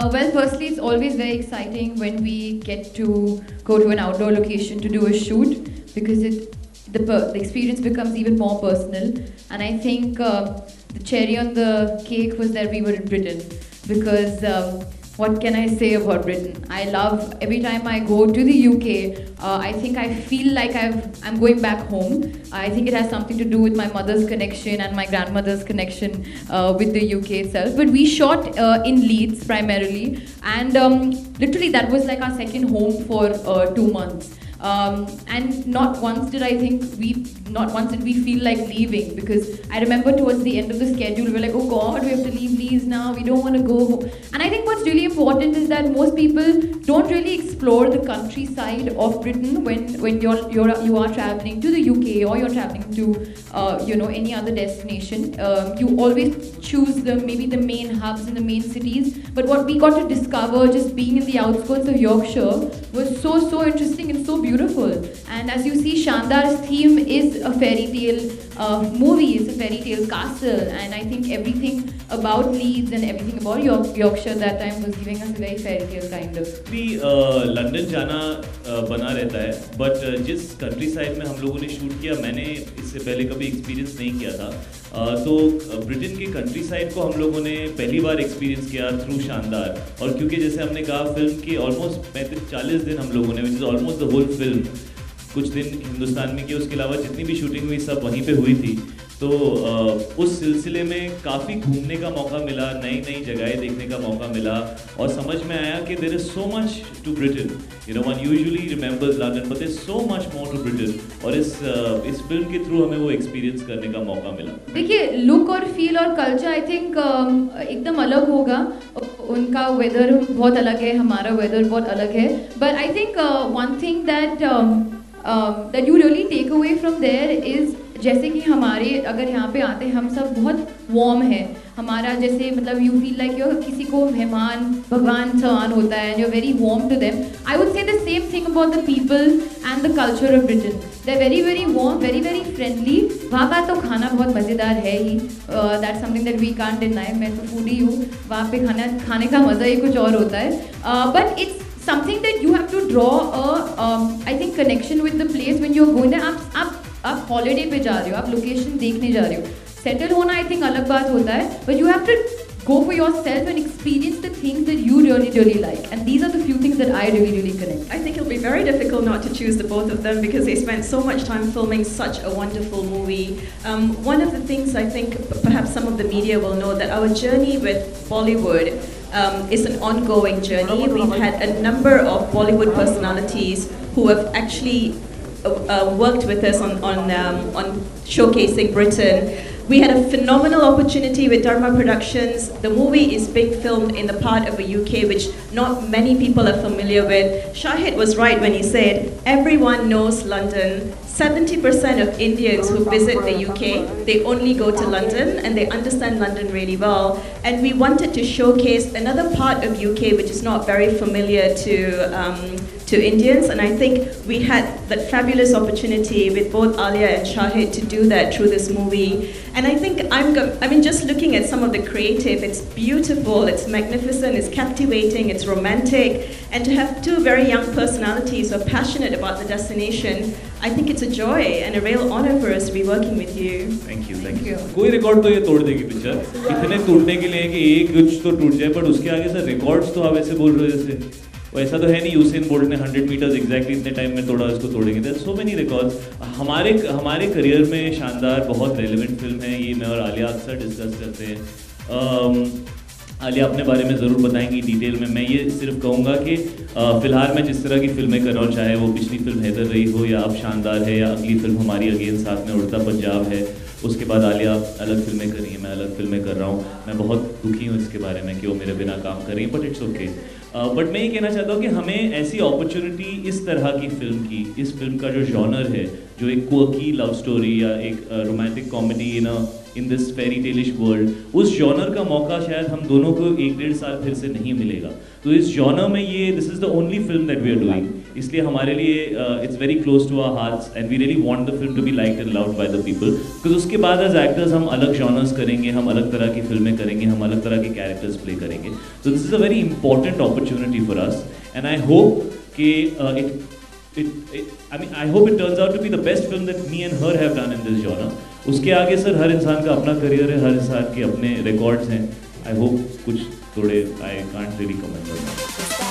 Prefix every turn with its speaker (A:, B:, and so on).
A: Well, firstly, it's always very exciting when we get to go to an outdoor location to do a shoot because the experience becomes even more personal. And I think the cherry on the cake was that we were in Britain because what can I say about Britain? I love every time I go to the UK. I think I feel like I'm going back home. I think it has something to do with my mother's connection and my grandmother's connection with the UK itself. But we shot in Leeds primarily, and literally that was like our second home for 2 months. And not once did we feel like leaving, because I remember towards the end of the schedule we were like, oh god, we have to leave Leeds now, we don't want to go home. And I think what's really important is that most people don't really explore the countryside of Britain when you are traveling to the UK or you're traveling to any other destination. You always choose maybe the main hubs and the main cities, but what we got to discover just being in the outskirts of Yorkshire was so interesting and so beautiful. And as you see, Shandar's theme is a fairy tale movie, it's a fairy tale castle, and I think everything about Leeds and everything about Yorkshire that time was giving us a very fairy tale kind of.
B: London जाना बना रहता है, but जिस country side में हम लोगों ने shoot किया, मैंने इससे पहले कभी एक्सपीरियंस नहीं किया था. तो ब्रिटेन के कंट्री साइड को हम लोगों ने पहली बार एक्सपीरियंस किया थ्रू शानदार. और क्योंकि जैसे हमने कहा, फिल्म की ऑलमोस्ट 35-40 दिन हम लोगों ने, which is almost the whole film, कुछ दिन हिंदुस्तान में किए, उसके अलावा जितनी भी शूटिंग हुई सब वहीं पे हुई थी. तो उस सिलसिले में काफ़ी घूमने का मौका मिला, नई नई जगहें देखने का मौका मिला, और समझ में आया कि there is so much to Britain. One usually remembers London, but there is so much more to Britain. और इस फिल्म के थ्रू हमें वो एक्सपीरियंस करने का मौका मिला.
A: देखिए, लुक और फील और कल्चर आई थिंक एकदम अलग होगा. उनका वेदर बहुत अलग है, हमारा वेदर बहुत अलग है. But I think one thing that you really take away from there is, जैसे कि हमारे अगर यहाँ पे आते हैं हम सब बहुत वार्म हैं. हमारा जैसे मतलब यू फील लाइक किसी को मेहमान भगवान समान होता है, you are very warm to them. I would say the same thing about the people and the culture of Britain. They are very very warm, very very friendly. वहाँ का तो खाना बहुत मज़ेदार है ही. That's something that we can't deny. मैं तो फूडी हूँ. वहाँ पे खाने का मज़ा ही कुछ और होता है. But it's something that you have to draw I think connection with the place when you're going there. आप holiday पे जा रहे हो, आप location देखने जा रहे हो. Settle होना I think अलग बात होता है, but you have to go for yourself and experience the things that you really like. And these are the few things that I really connect.
C: I think it'll be very difficult not to choose the both of them because they spent so much time filming such a wonderful movie. One of the things I think perhaps some of the media will know, that our journey with Bollywood is an ongoing journey. We've had a number of Bollywood personalities who have actually worked with us on showcasing Britain. We had a phenomenal opportunity with Dharma Productions. The movie is being filmed in the part of the UK which not many people are familiar with. Shahid was right when he said everyone knows London. 70% of Indians who visit the UK, they only go to London and they understand London really well. And we wanted to showcase another part of UK which is not very familiar to Indians, and I think we had that fabulous opportunity with both Alia and Shahid to do that through this movie. And I think just looking at some of the creative, it's beautiful, it's magnificent, it's captivating, it's romantic, and to have two very young personalities who are passionate about the destination, I think it's a joy and a real honor for us to be working with you.
B: Thank you. कोई record तो ये तोड़ देगी picture. इतने टूटने के लिए कि एक कुछ तो टूट जाए, पर उसके आगे से रिकॉर्ड्स तो आप ऐसे बोल रहे हो जैसे वैसा तो है नहीं. यूसेन बोल्ट ने 100 मीटर्स एग्जैक्टली इतने टाइम में तोड़ा, इसको तोड़ेंगे. There so many records. हमारे करियर में शानदार बहुत रेलेवेंट फिल्म है ये. मैं और आलिया अक्सर डिस्कस करते हैं. आलिया अपने बारे में ज़रूर बताएंगी डिटेल में. मैं ये सिर्फ कहूँगा कि फ़िलहाल मैं जिस तरह की फिल्में कर रहा हूँ, चाहे वो पिछली फिल्म हैदर रही हो या अब शानदार है, या अगली फिल्म हमारी अगेन साथ में उड़ता पंजाब है, उसके बाद आलिया अलग फिल्में कर रही हैं, मैं अलग फिल्में कर रहा हूँ. मैं बहुत दुखी हूँ इसके बारे में कि वो मेरे बिना काम कर रही हैं, बट इट्स ओके. बट मैं ये कहना चाहता हूँ कि हमें ऐसी अपॉर्चुनिटी इस तरह की फिल्म की, इस फिल्म का जो जॉनर है, जो एक क्वर्की लव स्टोरी या एक romantic comedy in a in this fairy taleish world, उस जॉनर का मौका शायद हम दोनों को 1-1.5 साल फिर से नहीं मिलेगा। तो इस जॉनर में ये this is the only film that we are doing, इसलिए हमारे लिए it's very close to our hearts and we really want the film to be liked and loved by the people, because उसके बाद as actors हम अलग genres करेंगे, हम अलग तरह की फिल्में करेंगे, हम अलग तरह के कैरेक्टर्स प्ले करेंगे। So this is a very important opportunity for us and I hope कि I hope it turns out to be the best film that me and her have done in this genre. उसके आगे sir हर इंसान का अपना career है, हर इंसान के अपने रिकॉर्ड्स हैं। I hope कुछ थोड़े I can't really comment on that.